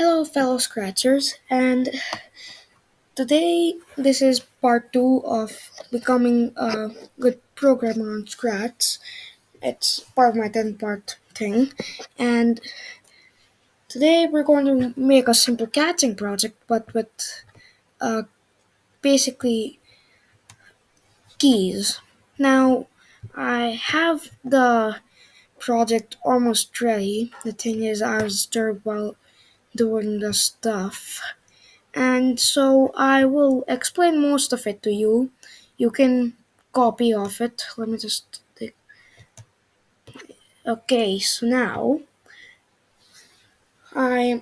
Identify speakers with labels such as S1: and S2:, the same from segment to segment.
S1: Hello, fellow scratchers, and today this is part two of becoming a good programmer on Scratch. It's part of my 10-part thing, and today we're going to make a simple catching project, but with uh, basically keys. Now, I have the project almost ready. The thing is, I was disturbed while doing the stuff. And so I will explain most of it to you. You can copy of it. Let me just take. Okay, so now I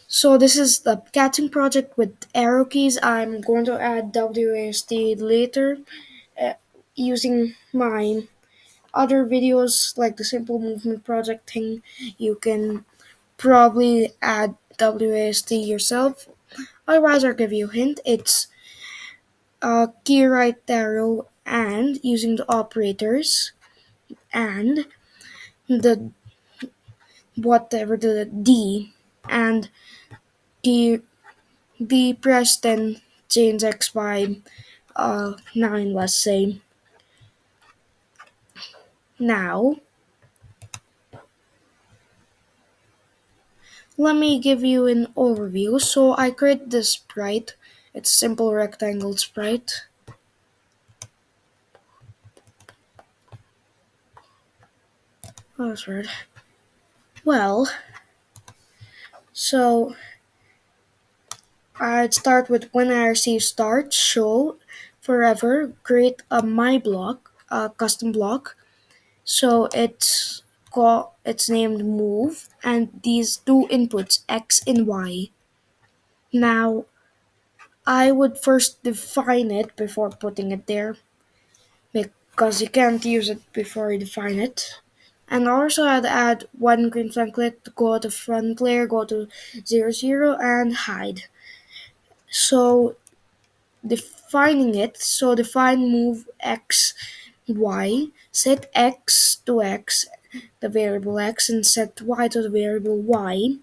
S1: so this is the catching project with arrow keys. I'm going to add WASD later uh, using my other videos like the simple movement project thing. You can probably add WASD yourself. Otherwise, I'll give you a hint. It's key right arrow and using the operators and the whatever the D and key B pressed then change X by 9, let's say. Now let me give you an overview. So I create this sprite. It's a simple rectangle sprite. Oh, that's weird. Well, so I'd start with when I receive start, show, forever, create a my block, a custom block. So it's named move and these two inputs X and Y. Now I would first define it before putting it there because you can't use it before you define it. And also I'd add one green flag click to go to front layer, go to 00 and hide. So defining it, so define move x y, set x to x, the variable x, and set y to the variable y,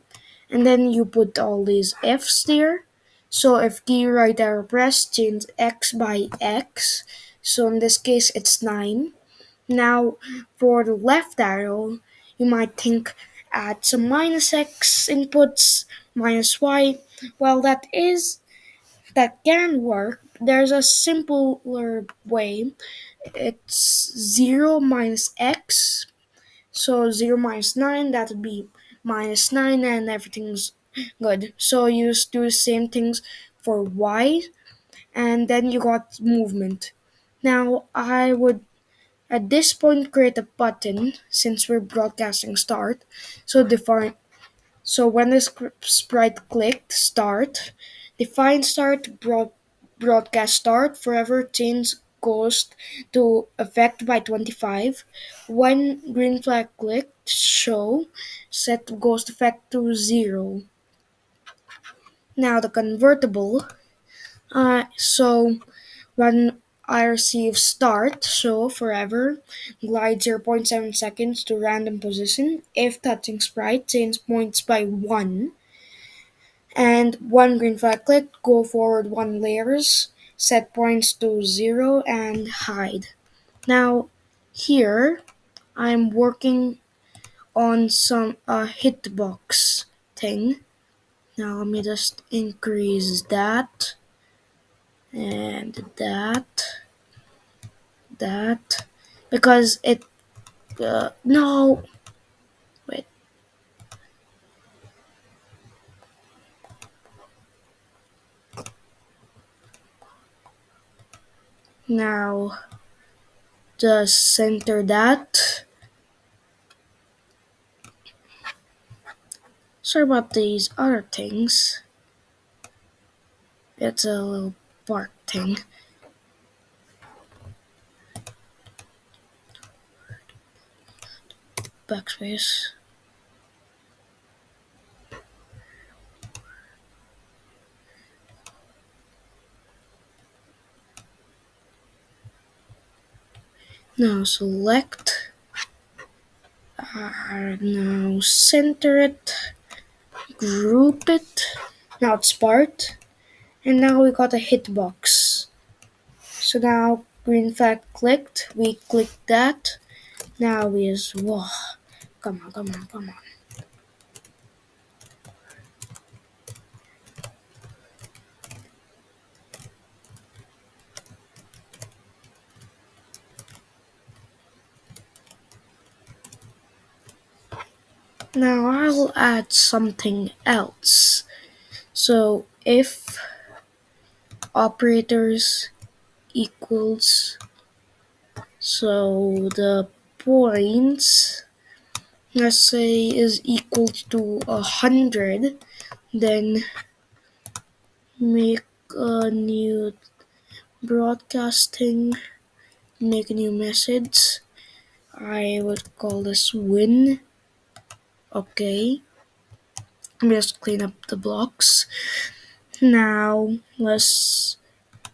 S1: and then you put all these f's there. So if key right arrow press, change x by x, so in this case it's 9. Now for the left arrow, you might think add some minus x inputs, minus y. Well, that can work. There's a simpler way. It's 0 minus x. So 0 minus 9, that would be minus 9, and everything's good. So you just do the same things for y, and then you got movement. Now, I would at this point create a button since we're broadcasting start. So define so when the sprite clicked start, define start, broadcast start, forever change ghost to effect by 25. When green flag clicked show, set ghost effect to 0. Now the convertible, so when I receive start, show forever, glide 0.7 seconds to random position. If touching sprite, change points by 1. And one green flag click, go forward 1 layers, set points to 0 and hide. Now here I'm working on some hitbox thing. Now let me just increase that and that because it no wait. Now just center that. Sorry about these other things. It's a little bark thing. Backspace. Now select. Now center it. group it. Now it's part. And now we got a hitbox. So now green flag clicked. We click that. Now we just whoa. Come on, come on, come on. Now I'll add something else. So if operators equals, so the points, let's say, is equal to 100, then make a new broadcasting, make a new message. I would call this win. Okay, just clean up the blocks. Now let's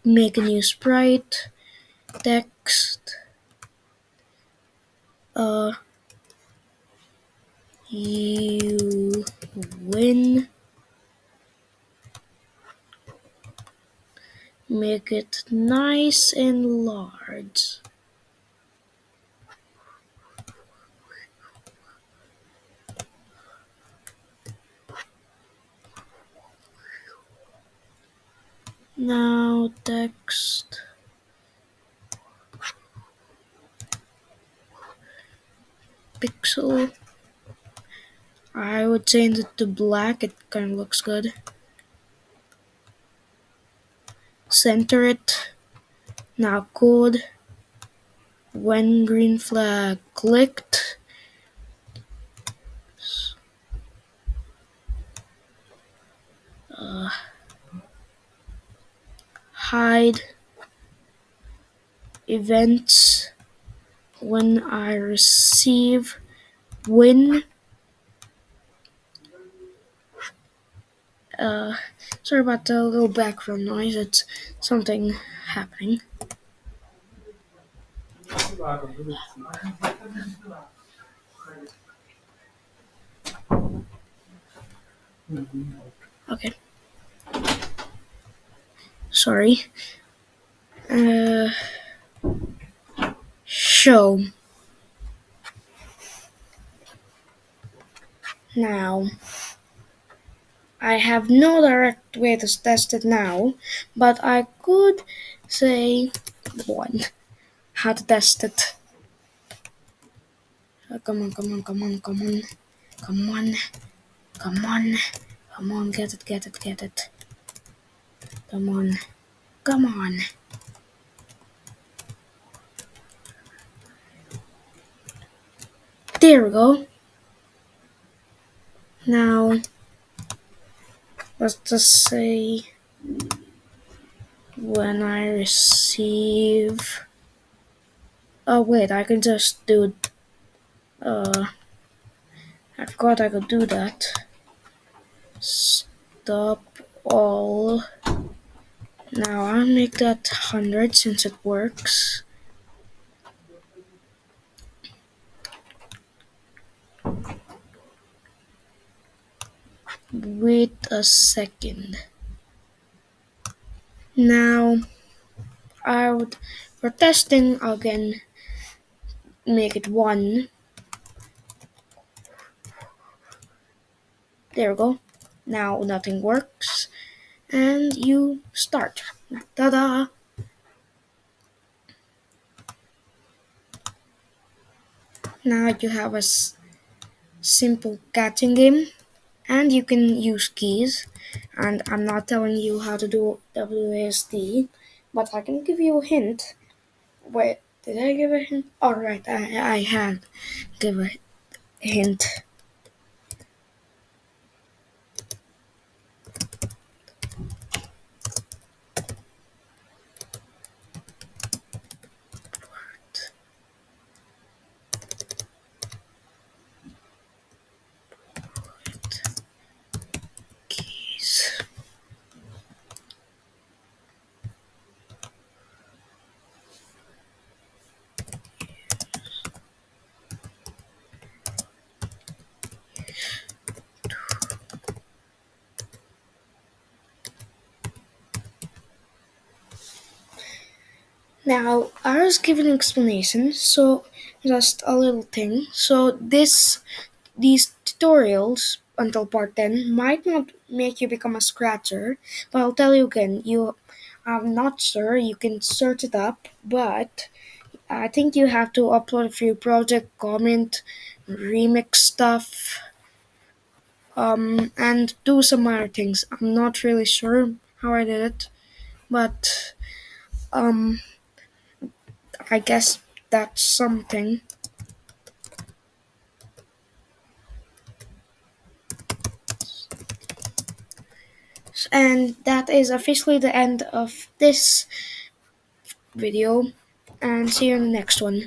S1: make a new sprite, text, uh, you win, make it nice and large. Now text, pixel, I would change it to black, it kind of looks good. Center it. Now code, when green flag clicked, hide events when I receive win. Uh, Sorry about the little background noise, it's something happening. Okay, sorry. Uh, Show. Now, I have no direct way to test it now, but I could say one. How to test it. Come on, come on, come on, come on. Come on, come on. Come on, get it, get it, get it. Come on, come on. There we go. Now, let's just say when I receive. Oh, wait, I can just do. I forgot I could do that. Stop all. Now I'll make that 100 since it works. Wait a second. Now I would, for testing again, make it 1. There we go. Now nothing works. And you start. Ta-da! Now you have a simple catching game. And you can use keys. And I'm not telling you how to do WASD, but I can give you a hint. Wait, did I give a hint? Alright, I had give a hint. Keys. Now, I was given an explanation, so just a little thing. So these tutorials until part 10 might not make you become a scratcher, but I'll tell you again, I'm not sure, you can search it up, but I think you have to upload a few project comment, remix stuff, and do some other things. I'm not really sure how I did it, but um, I guess that's something. And that is officially the end of this video, and see you in the next one.